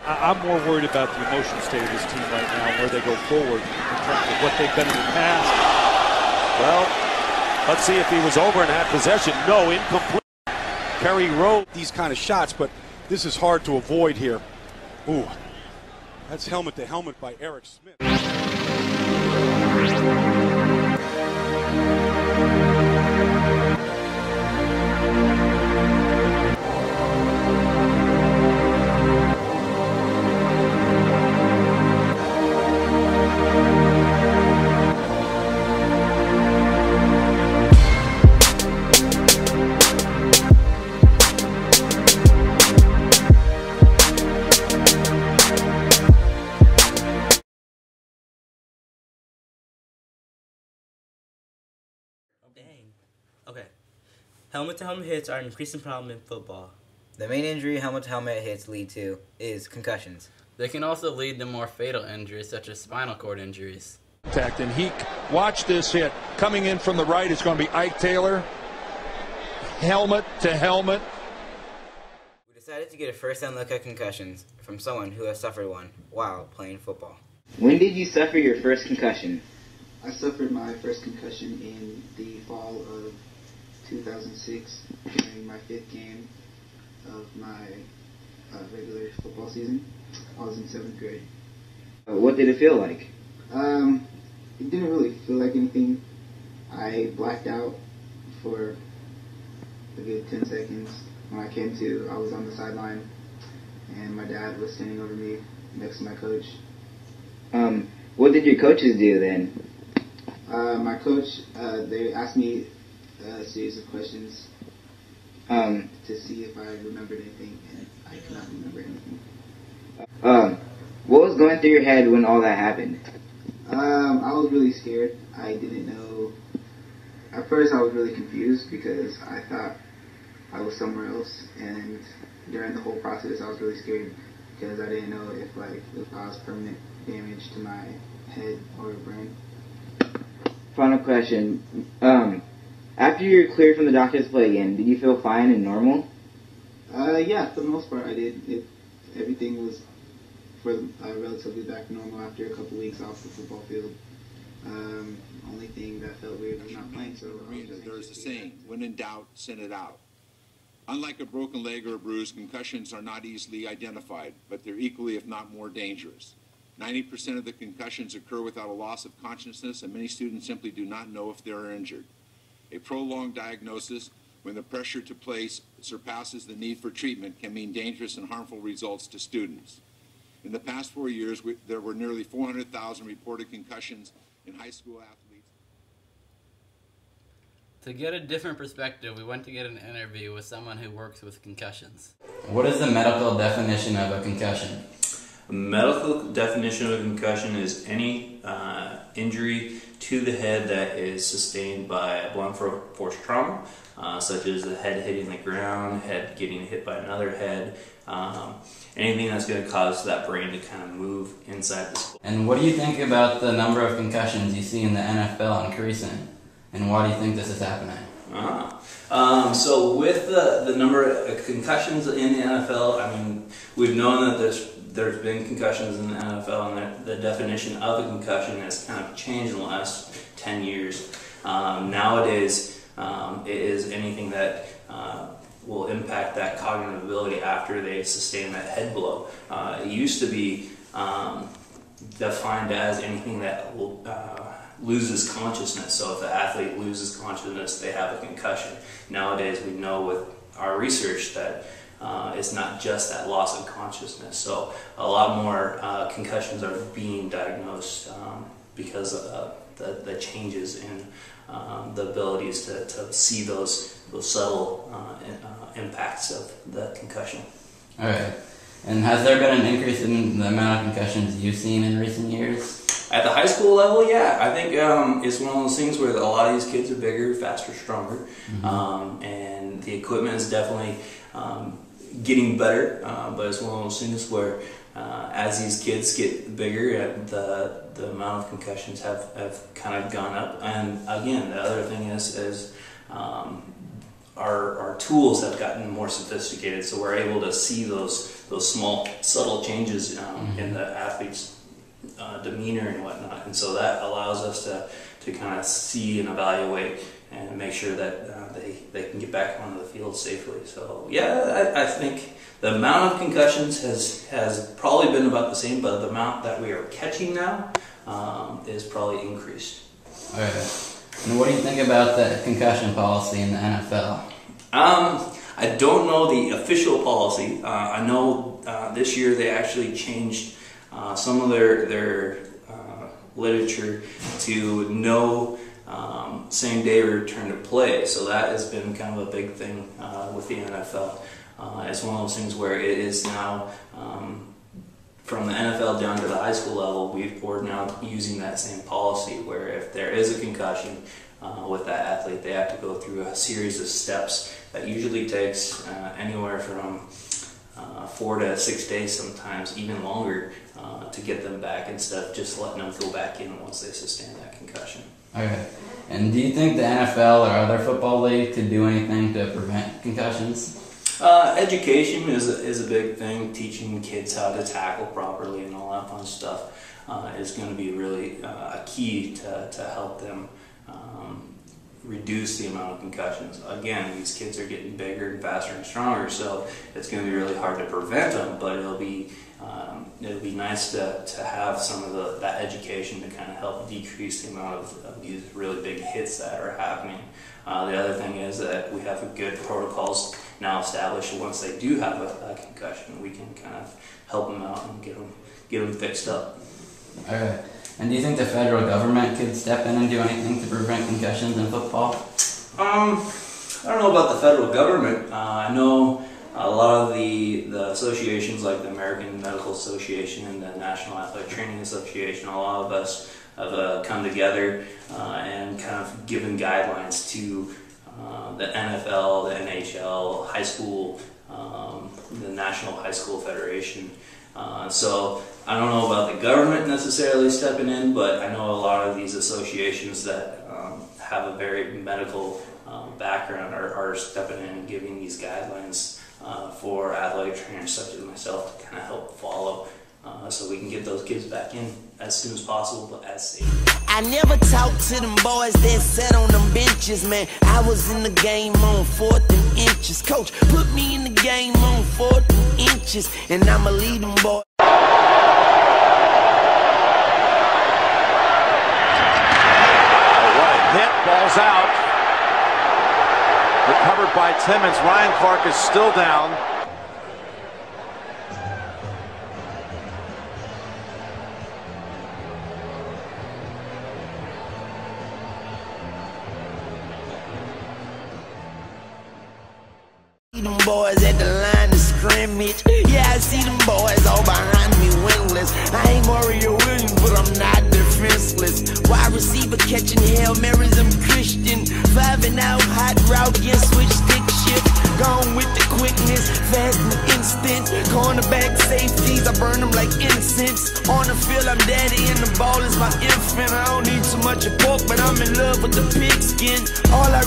I'm more worried about the emotional state of this team right now, where they go forward in terms of what they've been in the past. Well, let's see if he was over and had possession. No, incomplete. Kerry Rowe. These kind of shots, but this is hard to avoid here. Ooh, that's helmet to helmet by Eric Smith. Dang. Okay. Helmet-to-helmet hits are an increasing problem in football. The main injury helmet-to-helmet hits lead to is concussions. They can also lead to more fatal injuries, such as spinal cord injuries. And watch this hit. Coming in from the right is going to be Ike Taylor. Helmet to helmet. We decided to get a first-hand look at concussions from someone who has suffered one while playing football. When did you suffer your first concussion? I suffered my first concussion in the fall of 2006 during my 5th game of my regular football season. I was in 7th grade. What did it feel like? It didn't really feel like anything. I blacked out for a good 10 seconds. When I came to, I was on the sideline, and my dad was standing over me next to my coach. What did your coaches do then? My coach, they asked me a series of questions to see if I remembered anything, and I could not remember anything. What was going through your head when all that happened? I was really scared. I didn't know. At first, I was really confused because I thought I was somewhere else, and during the whole process, I was really scared because I didn't know if it would cause permanent damage to my head or brain. Final question. After you were cleared from the doctor to play again, did you feel fine and normal? Yeah, for the most part I did. Everything was relatively back to normal after a couple weeks off the football field. Only thing that felt weird was not playing, so there's a saying, when in doubt, send it out. Unlike a broken leg or a bruise, concussions are not easily identified, but they're equally, if not more, dangerous. 90% of the concussions occur without a loss of consciousness, and many students simply do not know if they are injured. A prolonged diagnosis, when the pressure to play surpasses the need for treatment, can mean dangerous and harmful results to students. In the past 4 years, there were nearly 400,000 reported concussions in high school athletes. To get a different perspective, we went to get an interview with someone who works with concussions. What is the medical definition of a concussion? A medical definition of a concussion is any injury to the head that is sustained by a blunt force trauma, such as the head hitting the ground, head getting hit by another head, anything that's going to cause that brain to kind of move inside the skull. And what do you think about the number of concussions you see in the NFL increasing? And why do you think this is happening? So with the number of concussions in the NFL, I mean, we've known that there's been concussions in the NFL, and the definition of a concussion has kind of changed in the last 10 years. Nowadays, it is anything that will impact that cognitive ability after they sustain that head blow. It used to be defined as anything that will loses consciousness. So if the athlete loses consciousness, they have a concussion. Nowadays, we know with our research that it's not just that loss of consciousness. So a lot more concussions are being diagnosed because of the changes in the abilities to see those subtle impacts of the concussion. All right. And has there been an increase in the amount of concussions you've seen in recent years? At the high school level, yeah. I think it's one of those things where a lot of these kids are bigger, faster, stronger. Mm-hmm. And the equipment is definitely getting better, but it's one of those things where as these kids get bigger, the amount of concussions have kind of gone up. And again, the other thing is our tools have gotten more sophisticated, so we're able to see those small, subtle changes in the athlete's demeanor and whatnot, and so that allows us to kind of see and evaluate and make sure that they can get back onto the field safely. So yeah, I think the amount of concussions has probably been about the same, but the amount that we are catching now is probably increased. Okay. And what do you think about the concussion policy in the NFL? I don't know the official policy. I know this year they actually changed some of their literature to no same-day return to play. So that has been kind of a big thing with the NFL. It's one of those things where it is now from the NFL down to the high school level, we're now using that same policy where if there is a concussion with that athlete, they have to go through a series of steps that usually takes anywhere from 4 to 6 days, sometimes even longer, to get them back instead of just letting them go back in once they sustain that concussion. Okay. And do you think the NFL or other football league could do anything to prevent concussions? Education is a big thing. Teaching kids how to tackle properly and all that fun stuff is going to be really a key to help them reduce the amount of concussions. Again, these kids are getting bigger and faster and stronger, so it's going to be really hard to prevent them, but it'll be nice to have some of that education to kind of help decrease the amount of these really big hits that are happening. The other thing is that we have good protocols now established. Once they do have a concussion, we can kind of help them out and get them fixed up. Okay. And do you think the federal government could step in and do anything to prevent concussions in football? I don't know about the federal government. I know a lot of the associations like the American Medical Association and the National Athletic Training Association, a lot of us have come together and kind of given guidelines to the NFL, the NHL, high school, the National High School Federation. So I don't know about the government necessarily stepping in, but I know a lot of these associations that have a very medical background are stepping in and giving these guidelines for athletic trainers such as myself to kind of help follow so we can get those kids back in as soon as possible, but as safe. I never talked to them boys that sat on them benches, man. I was in the game on 4th and inches. Coach, put me in the game on 4th and inches, and I'ma lead them boys. What a hit, ball's out. Recovered by Timmons. Ryan Clark is still down. Them boys at the line of scrimmage. Yeah, I see them boys all behind me winless. I ain't Mario Williams, but I'm not defenseless. Wide receiver catching Hail Marys, I'm Christian. 5 and out, hot route, yeah, switch stick shift. Gone with the quickness, fast and instant. Cornerback safeties, I burn them like incense. On the field, I'm daddy and the ball is my infant. I don't need too much of pork, but I'm in love with the pigskin. All I